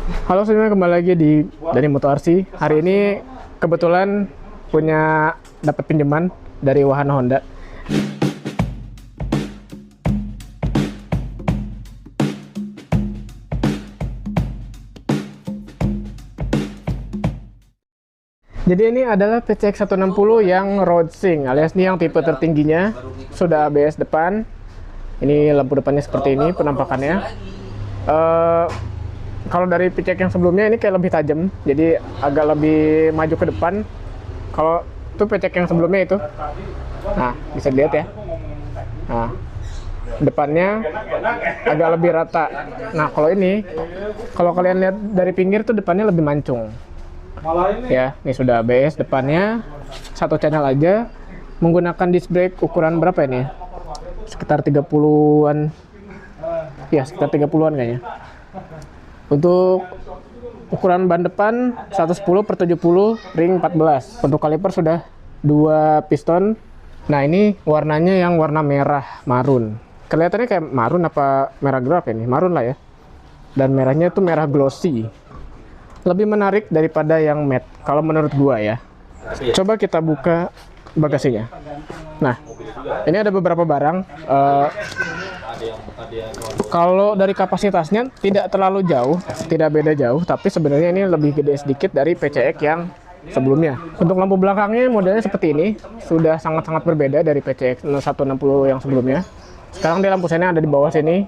Halo semuanya, kembali lagi di Dani Moto RC. Hari ini kebetulan dapat pinjaman dari wahana Honda. Jadi ini adalah PCX 160 yang road sync, alias ini yang tipe tertingginya. Sudah ABS depan. Ini lampu depannya seperti ini penampakannya. Kalau dari PCX yang sebelumnya ini kayak lebih tajam, jadi agak lebih maju ke depan. Kalau itu PCX yang sebelumnya itu, nah bisa dilihat ya. Nah, depannya agak lebih rata. Nah kalau ini, kalau kalian lihat dari pinggir tuh depannya lebih mancung. Ya, ini sudah ABS depannya, satu channel aja, menggunakan disc brake ukuran berapa ini? Sekitar 30-an. Ya, sekitar 30-an kayaknya. Untuk ukuran ban depan 110/70 ring 14. Untuk kaliper sudah 2 piston. Nah, ini warnanya yang warna merah marun. Kelihatannya kayak marun apa merah gelap ini? Marun lah ya. Dan merahnya itu merah glossy. Lebih menarik daripada yang matte kalau menurut gua ya. Coba kita buka bagasinya. Nah, ini ada beberapa barang. Kalau dari kapasitasnya tidak terlalu jauh, tidak beda jauh, tapi sebenarnya ini lebih gede sedikit dari PCX yang sebelumnya. Untuk lampu belakangnya modelnya seperti ini, sudah sangat-sangat berbeda dari PCX 160 yang sebelumnya. Sekarang dia lampu senya ada di bawah sini,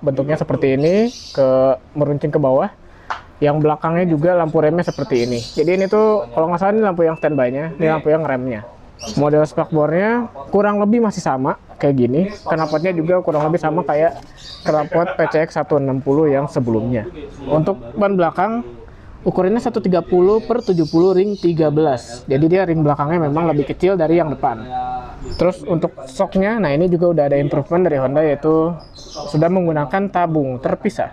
bentuknya seperti ini, meruncing ke bawah. Yang belakangnya juga lampu remnya seperti ini. Jadi ini tuh kalau nggak salah ini lampu yang standby-nya, ini lampu yang remnya. Model spakbornya kurang lebih masih sama kayak gini. Knalpotnya juga kurang lebih sama kayak knalpot PCX 160 yang sebelumnya. Untuk ban belakang ukurannya 130/70 ring 13. Jadi dia ring belakangnya memang lebih kecil dari yang depan. Terus untuk shocknya, nah ini juga udah ada improvement dari Honda, yaitu sudah menggunakan tabung terpisah.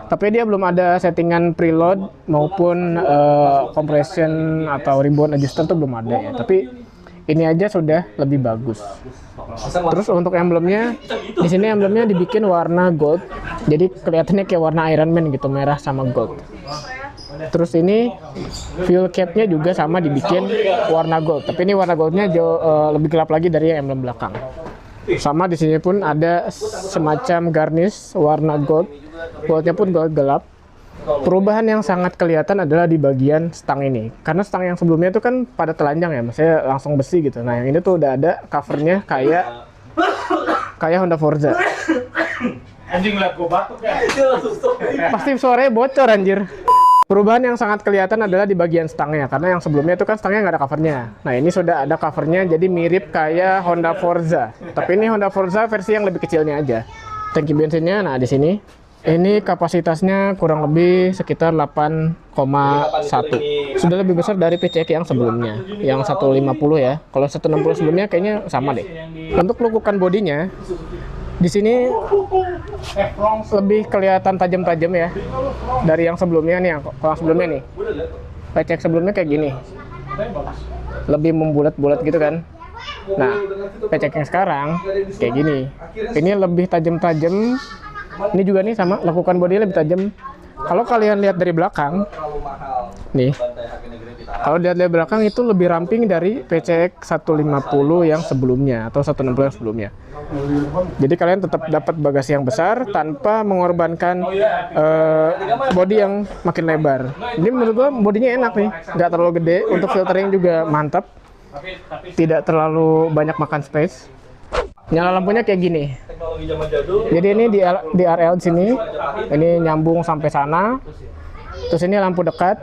Tapi dia belum ada settingan preload maupun compression atau ribbon adjuster tuh belum ada ya. Tapi ini aja sudah lebih bagus. Terus untuk emblemnya, di sini emblemnya dibikin warna gold. Jadi kelihatannya kayak warna Iron Man gitu, merah sama gold. Terus ini fuel cap-nya juga sama dibikin warna gold. Tapi ini warna goldnya jauh lebih gelap lagi dari yang emblem belakang. Sama di sini pun ada semacam garnish warna gold. Goldnya pun gold gelap. Perubahan yang sangat kelihatan adalah di bagian stang ini. Karena stang yang sebelumnya itu kan pada telanjang ya, maksudnya langsung besi gitu. Nah yang ini tuh udah ada covernya kayak Honda Forza. Anjing liat gua batuk ya. Pasti suaranya bocor anjir. Perubahan yang sangat kelihatan adalah di bagian stangnya, karena yang sebelumnya itu kan stangnya nggak ada covernya. Nah ini sudah ada covernya, jadi mirip kayak Honda Forza. Tapi ini Honda Forza versi yang lebih kecilnya aja. Tangki bensinnya, nah di sini. Ini kapasitasnya kurang lebih sekitar 8,1. Sudah lebih besar dari PCX yang sebelumnya, yang 150 ya. Kalau 160 sebelumnya kayaknya sama deh. Untuk lekukan bodinya, di sini lebih kelihatan tajam-tajam ya dari yang sebelumnya nih. Kalau sebelumnya nih, PCX sebelumnya kayak gini, lebih membulat-bulat gitu kan. Nah, PCX yang sekarang kayak gini. Ini lebih tajam-tajam. Ini juga nih sama, lekukan bodi lebih tajam. Kalau kalian lihat dari belakang, nih, kalau lihat dari belakang itu lebih ramping dari PCX 150 yang sebelumnya atau 160 yang sebelumnya. Jadi kalian tetap dapat bagasi yang besar tanpa mengorbankan bodi yang makin lebar. Ini menurut gua bodinya enak nih, nggak terlalu gede. Untuk filtering juga mantap, tidak terlalu banyak makan space. Nyala lampunya kayak gini. Jadi ini di RL sini, ini nyambung sampai sana. Terus ini lampu dekat.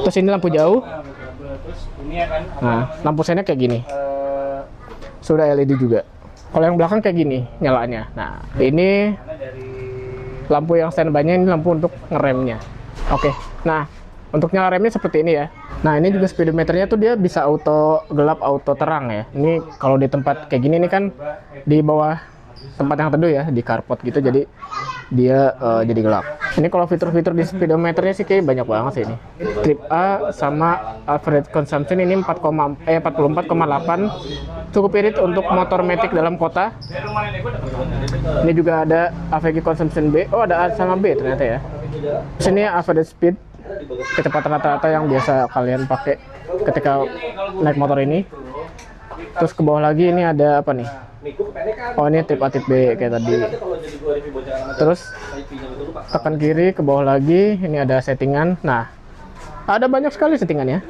Terus ini lampu jauh. Nah, lampu senya kayak gini. Sudah LED juga. Kalau yang belakang kayak gini nyalanya. Nah, ini lampu yang standby-nya, ini lampu untuk ngeremnya. Oke. Nah, untuk nyala remnya seperti ini ya. Nah ini juga speedometernya tuh dia bisa auto gelap, auto terang ya. Ini kalau di tempat kayak gini, ini kan di bawah tempat yang teduh ya, di carport gitu, jadi dia jadi gelap. Ini kalau fitur-fitur di speedometernya sih kayak banyak banget sih ini. Trip A sama average consumption ini 44,8, cukup irit untuk motor matic dalam kota. Ini juga ada average consumption B. Oh, ada A sama B ternyata ya. Sini average speed, kecepatan rata-rata yang biasa kalian pakai ketika naik motor ini. Terus ke bawah lagi ini ada apa nih? Oh, ini tip A tip B kayak tadi. Terus tekan kiri ke bawah lagi, ini ada settingan. Nah, ada banyak sekali settingannya.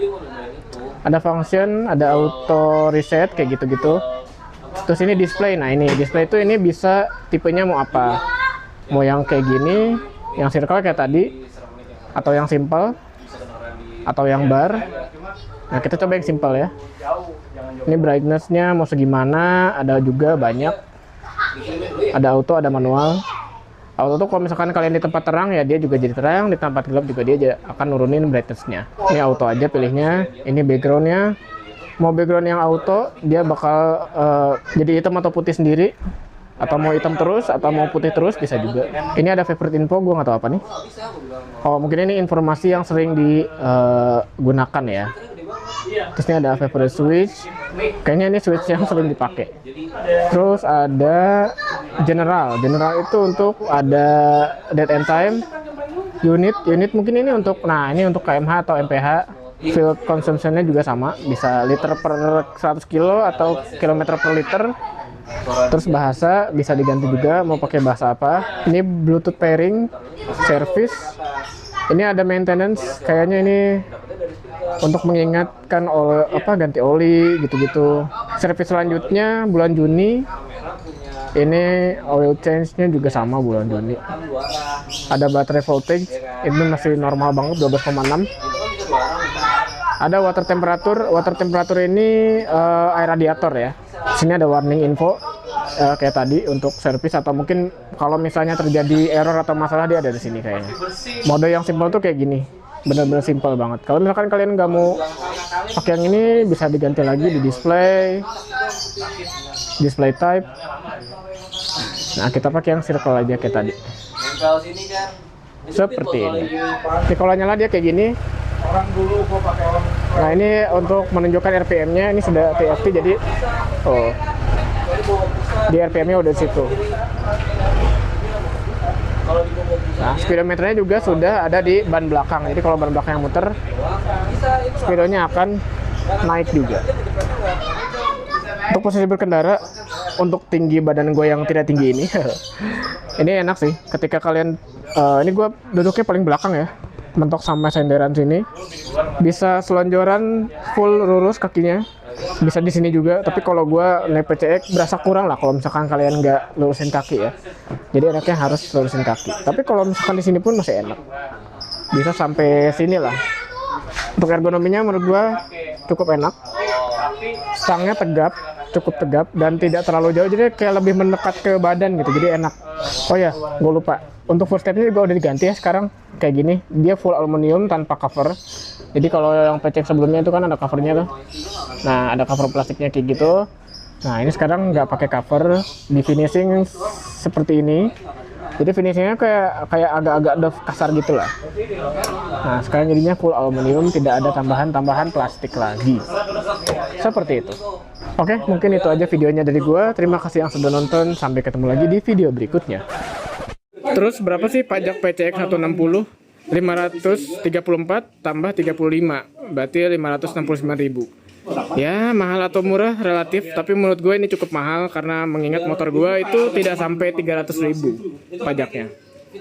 Ada function, ada auto reset kayak gitu-gitu. Terus ini display. Nah, ini display itu ini bisa tipenya mau apa? Mau yang kayak gini, yang circle kayak tadi, atau yang simple, atau yang bar. Nah, kita coba yang simple ya. Ini brightness-nya mau segimana, ada juga banyak. Ada auto, ada manual. Auto tuh kalau misalkan kalian di tempat terang ya dia juga jadi terang, di tempat gelap juga dia akan nurunin brightness-nya. Ini auto aja pilihnya. Ini background-nya. Mau background yang auto, dia bakal jadi hitam atau putih sendiri. Atau mau hitam terus, atau mau putih terus bisa juga. Ini ada favorite info, gue nggak tahu apa nih. Oh, mungkin ini informasi yang sering digunakan ya. Terus ini ada favorite switch. Kayaknya ini switch yang sering dipakai. Terus ada general. General itu untuk ada date and time. Unit mungkin ini untuk, nah ini untuk KMH atau MPH. Fuel consumption-nya juga sama, bisa liter per 100 kilo atau kilometer per liter. Terus bahasa bisa diganti juga, mau pakai bahasa apa. Ini Bluetooth pairing, service. Ini ada maintenance, kayaknya ini untuk mengingatkan ganti oli gitu-gitu. Servis selanjutnya bulan Juni. Ini oil change-nya juga sama bulan Juni. Ada baterai voltage, ini masih normal banget 12,6. Ada water temperature ini air radiator ya. Sini ada warning info kayak tadi untuk servis, atau mungkin kalau misalnya terjadi error atau masalah dia ada di sini kayaknya. Mode yang simple tuh kayak gini. Bener-bener simple banget. Kalau misalkan kalian nggak mau pakai yang ini, bisa diganti lagi di display type. Nah, kita pakai yang circle aja kayak tadi. Seperti ini. Jadi kalau nyala dia kayak gini. Nah, ini untuk menunjukkan RPM-nya, ini sudah TFT, jadi di RPM-nya udah di situ. Nah, speedometernya juga sudah ada di ban belakang. Jadi kalau ban belakang yang muter, speedonya akan naik juga. Untuk posisi berkendara, untuk tinggi badan gue yang tidak tinggi ini, ini enak sih. Ketika kalian, ini gue duduknya paling belakang ya, mentok sama senderan sini. Bisa selonjoran full lurus kakinya. Bisa di sini juga, tapi kalau gue naik PCX berasa kurang lah kalau misalkan kalian nggak lurusin kaki ya. Jadi enaknya harus lurusin kaki. Tapi kalau misalkan di sini pun masih enak. Bisa sampai sini lah. Untuk ergonominya menurut gue cukup enak. Stangnya tegap, cukup tegap dan tidak terlalu jauh. Jadi kayak lebih mendekat ke badan gitu. Jadi enak. Oh ya, gue lupa. Untuk footstepnya juga udah diganti ya sekarang kayak gini. Dia full aluminium tanpa cover. Jadi kalau yang PCX sebelumnya itu kan ada covernya tuh. Nah, ada cover plastiknya kayak gitu. Nah, ini sekarang nggak pakai cover, di finishing seperti ini. Jadi finishingnya kayak agak-agak doff kasar gitu lah. Nah, sekarang jadinya full aluminium, tidak ada tambahan plastik lagi. Seperti itu. Oke, mungkin itu aja videonya dari gua. Terima kasih yang sudah nonton. Sampai ketemu lagi di video berikutnya. Terus berapa sih pajak PCX 160? 534 tambah 35, berarti 569.000. Ya, mahal atau murah relatif, tapi menurut gue ini cukup mahal karena mengingat motor gue itu tidak sampai 300.000 pajaknya.